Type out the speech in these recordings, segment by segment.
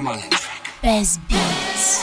нормален. Без Beats.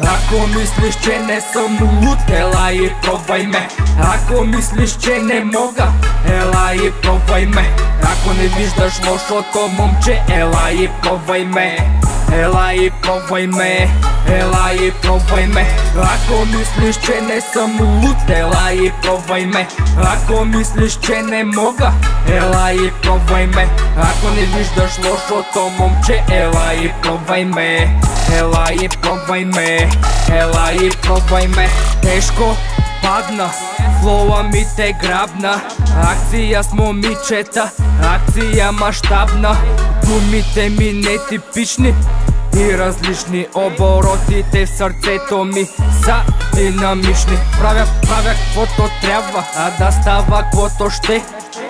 Ако мислиш, че не съм луд, ела и пробвай ме. Ако мислиш, че не мога, ела и пробвай ме. Ако не виждаш лошото момче, ела и пробвай ме. Ела и пробвай ме, ела и пробвай ме. Ако мислиш, че не съм луд, ела и пробвай ме. Ако мислиш, че не мога, ела и пробвай ме. Ако не виждаш лошото момче, ела и пробвай ме. Ела и пробвай ме, ела и пробвай ме. Тежко падна, флоа ми те грабна. Акция с момичета, акция мащабна. Думите ми нетипични и различни. Оборотите в сърцето ми са динамични. Правя каквото трябва, а да става каквото ще.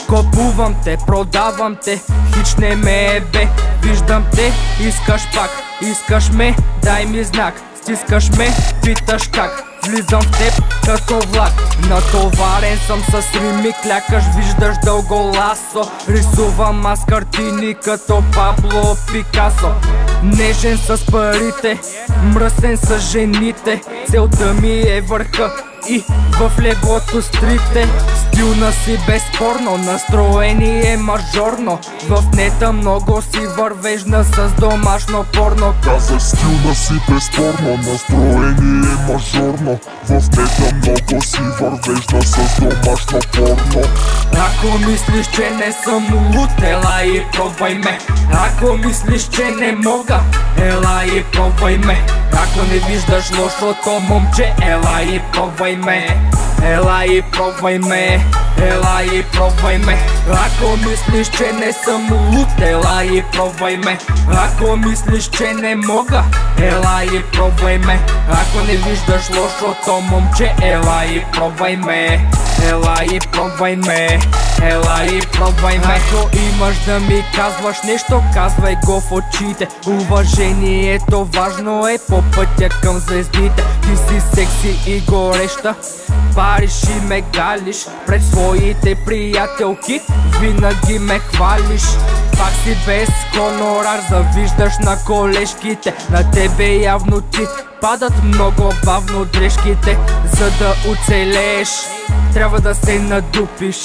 Купувам те, продавам те, хич не ме ебе. Виждам те, искаш пак, искаш ме, дай ми знак. Стискаш ме, питаш как, влизам в теб като влак. Натоварен съм с рими, клякаш, виждаш дълго ласо. Рисувам аз картини като Пабло Пикасо. Нежен с парите, мръсен с жените. Целта ми е върха и в леглото стрите. Стилна си безспорно, настроение мажорно. В нета много си вървежна с домашно порно. Казах стилна си безспорно, настроение мажорно. В нета много си вървежна с домашно порно. Ако мислиш, че не съм луд, ела и пробвай ме. Ако мислиш, че не мога, ела и пробвай ме. Ако не виждаш лошото момче, ела и пробвай ме. Ела и пробвай ме, ела и пробвай ме. Ако мислиш, че не съм луд, ела и пробвай ме. Ако мислиш, че не мога, ела и пробвай ме. Ако не виждаш лошото момче, ела и пробвай ме. Ела и пробвай ме, ела и пробвай ме. Ако имаш да ми казваш нещо, казвай го в очите. Уважението важно е по пътя към звездите. Ти си секси и гореща, париш и ме галиш пред своите приятелки, винаги ме хвалиш. Пак си без хонорар, завиждаш на колежките. На тебе явно ти падат много бавно дрежките. За да оцелееш, трябва да се надупиш.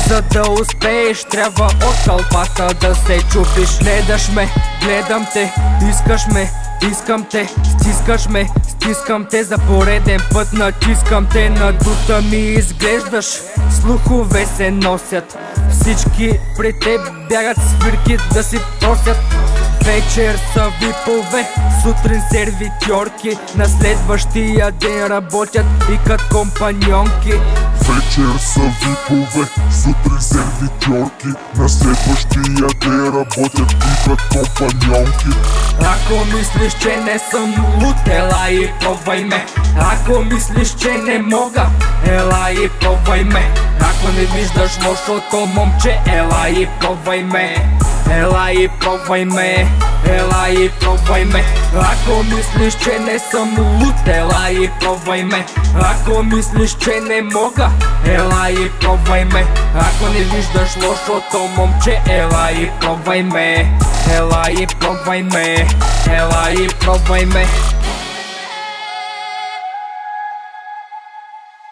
За да успееш, трябва от тълпата да се чупиш. Гледаш ме, гледам те, искаш ме, искам те. Стискаш ме, стискам те, за пореден път натискам те. Надута ми изглеждаш, слухове се носят. Всички при теб бягат свирки да си просят. Вечер са випове, сутрин сервитьорки. На следващия ден работят и като компаньонки. Вечер са випове, сутрин сервитьорки. На следващия ден работят и като компаньонки. Ако мислиш, че не съм луд, ела и пробвай ме. Ако мислиш, че не мога, ела и пробвай ме. Ако не виждаш лошото момче, ела и пробвай ме. Ела и пробвай ме, ела и пробвай ме. Ако мислиш, че не съм луд, ела и пробвай ме. Ако мислиш, че не мога, ела и пробвай ме. Ако не виждаш лошото момче, ела и пробвай ме. Ела и пробвай ме, ела и пробвай ме.